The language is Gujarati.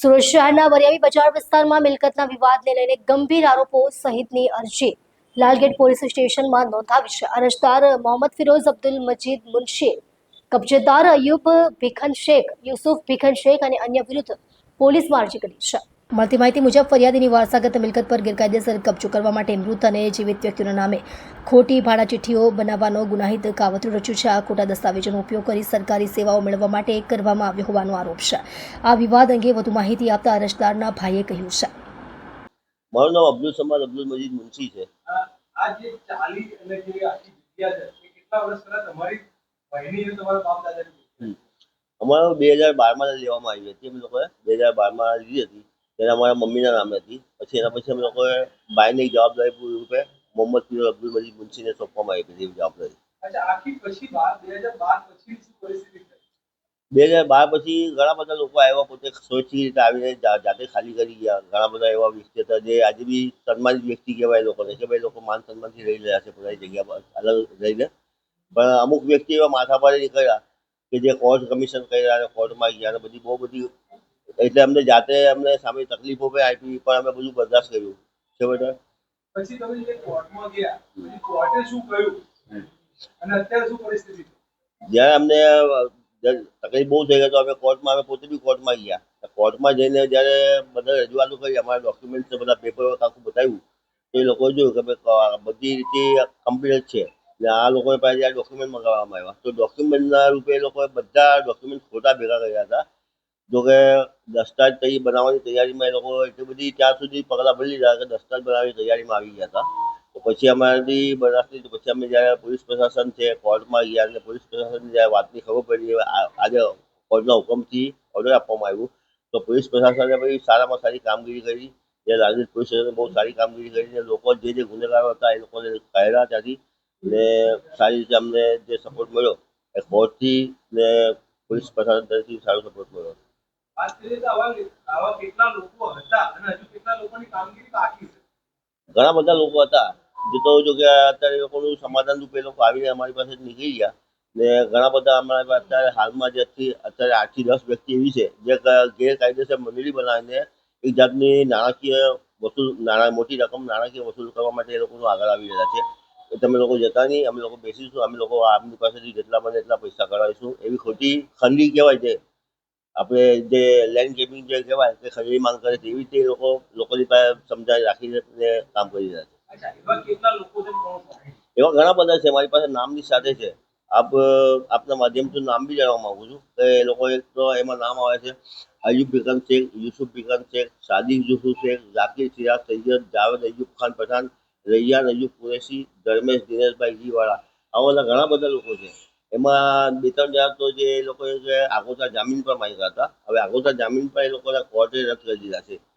સુરત શહેરના વરિયાવી બજાર વિસ્તારમાં મિલકતના વિવાદને લઈને ગંભીર આરોપો સહિતની અરજી લાલગેટ પોલીસ સ્ટેશનમાં નોંધાવી છે. અરજદાર મોહમ્મદ ફિરોઝ અબ્દુલ મજીદ મુનશી, કબજેદાર અયુબ ભીખન શેખ, યુસુફ ભીખન શેખ અને અન્ય વિરુદ્ધ પોલીસમાં અરજી કરી છે. મળતી માહિતી મુજબ ફરિયાદીની વારસાગત મિલકત પર ગેરકાયદેસર કબજો કરવા માટે મૃત અને જીવિત વ્યક્તિઓના નામે ખોટી ભાડા ચિઠ્ઠીઓ બનાવવાનો ગુનાહિત કાવતરું રચ્યું છે. આ ખોટા દસ્તાવેજોનો ઉપયોગ કરી સરકારી સેવાઓ મેળવવા માટે કરવામાં આવ્યો હોવાનો આરોપ છે. આ વિવાદ અંગે વધુ માહિતી આપતા અરજદારના ભાઈએ કહ્યું છે. મારું નામ અબ્દુલ સમાદ અબ્દુલ મજીદ મુનશી છે. આ જે ચાલી અને જે આખી જગ્યા છે એ કેટલા વર્ષ પહેલા તમારી બહેની અને તમારા બાપ દાદાની? અમારો 2012માં લેવામાં આવી હતી. અમે લોકોએ 2012માં લીધી હતી. ત્યારે અમારા મમ્મીના નામે હતી. પછી એના પછી અમે લોકોએ બાયની જવાબદારી રૂપે મોહમ્મદ ફિરોઝ અબ્દુલ મજીદ મુનશીને સોંપવામાં આવી હતી જવાબદારી. અચ્છા, આખી પછી 2012 પછી શું પરિસ્થિતિ થઈ? 2012 પછી ઘણા બધા લોકો આવ્યા, પોતે સોચી રીતે આવીને જાતે ખાલી કરી ગયા. ઘણા બધા એવા વ્યક્તિ હતા જે આજે બી સન્માનિત વ્યક્તિ કહેવાય લોકોને, કે ભાઈ લોકો માન સન્માનથી રહી રહ્યા છે પોતાની જગ્યા પર અલગ રહીને. પણ અમુક વ્યક્તિ એવા માથાભારે નીકળ્યા કે જે કોર્ટ કમિશન કર્યા અને કોર્ટમાં ગયા અને બધી બહુ બધી, એટલે અમને જાતે અમને સામે તકલીફો પણ આપી, પણ અમે બધું બરદાસ્ત કર્યું છે. બેટા પછી તમે જે કોર્ટમાં ગયા પછી કોર્ટે શું કહ્યું અને અત્યારે શું પરિસ્થિતિ છે? જ્યારે અમને તકલીફ બહુ થઈ ગઈ તો અમે પોતે બી કોર્ટમાં ગયા. કોર્ટમાં જઈને જ્યારે બધા રજૂઆતો કરી, અમારા ડોક્યુમેન્ટ્સ બધા પેપર વર્ક આખું બતાવ્યું તો એ લોકોએ જોયું કે ભાઈ બધી રીતે કમ્પ્લીટ છે. ને આ લોકોએ પાસે આ ડોક્યુમેન્ટ મંગાવવામાં આવ્યા તો ડોક્યુમેન્ટના રૂપે એ લોકોએ બધા ડોક્યુમેન્ટ ખોટા ભેગા કર્યા હતા. જોકે દસ્તાવેજ બનાવવાની તૈયારીમાં એ લોકો એટલી બધી ત્યાં સુધી પગલાં ભરી લીધા કે દસ્તાવેજ બનાવવાની તૈયારીમાં આવી ગયા હતા. તો પછી અમારી બરદાસ્ત થઈ. તો પછી અમે જ્યારે પોલીસ પ્રશાસન છે કોર્ટમાં ગયા અને પોલીસ પ્રશાસનને જ્યારે વાતની ખબર પડી, આજે કોર્ટના હુકમથી ઓર્ડર આપવામાં આવ્યું, તો પોલીસ પ્રશાસને પછી સારામાં સારી કામગીરી કરી. જે લાલગેટ પોલીસ સ્ટેશને બહુ સારી કામગીરી કરી. લોકો જે ગુનેગારો હતા એ લોકોને કાઢ્યા ત્યાંથી. ને સારી રીતે અમને જે સપોર્ટ મળ્યો એ કોર્ટથી ને પોલીસ પ્રશાસન તરફથી સારો સપોર્ટ મળ્યો. વાત કરીએ તો આવા કેટલા લોકો હતા અને હજુ કેટલા લોકોની કામગીરી બાકી છે? ઘણા બધા લોકો હતા જે તો જો કે અત્યારે એ લોકોનું સમાધાન રૂપે લોકો આવીને અમારી પાસે નીકળી ગયા. ને ઘણા બધા અમારી પાસે અત્યારે હાલમાં જે અત્યારે 8 થી 10 વ્યક્તિ એવી છે જે ગેરકાયદેસર મંડળી બનાવીને એક જાતની મોટી રકમ નાણાકીય વસૂલ કરવા માટે એ લોકો આગળ આવી રહ્યા છે. તો તમે લોકો જતા નહીં, અમે લોકો બેસીશું, અમે લોકો આપની પાસેથી જેટલા બને એટલા પૈસા કઢાવીશું. એવી ખોટી ખંડી કહેવાય છે આપણે, જે લેન્ડ ગેમિંગ જે કહેવાય કે ખરીદી માંગ કરે તેવી રીતે એ લોકોની પાસે સમજાવી રાખીને કામ કરી રહ્યા છે. અચ્છા, એવા કેટલા લોકો છે? એવા ઘણા બધા છે, મારી પાસે નામની સાથે છે. આપના માધ્યમથી નામ બી જાણવા માગું છું કે એ લોકો એક તો એમાં નામ આવે છે અયુબ ભીખન શેખ, યુસુફ ભીખન શેખ, સાદિક યુસુફ શેખ, ઝાકિર સિરાજ સૈયદ, જાવેદ અયુબ ખાન પઠાણ, રૈયાન અયુબ કુરેશી, ધર્મેશ દિનેશભાઈ ઘીવાળા, આવા બધા ઘણા બધા લોકો છે. એમાં 2-3 જણા તો જે લોકોએ આગોતરા જામીન પર માંગ્યા હતા. હવે આગોતરા જામીન પર એ લોકોના કોર્ટે રદ કરી દીધા છે.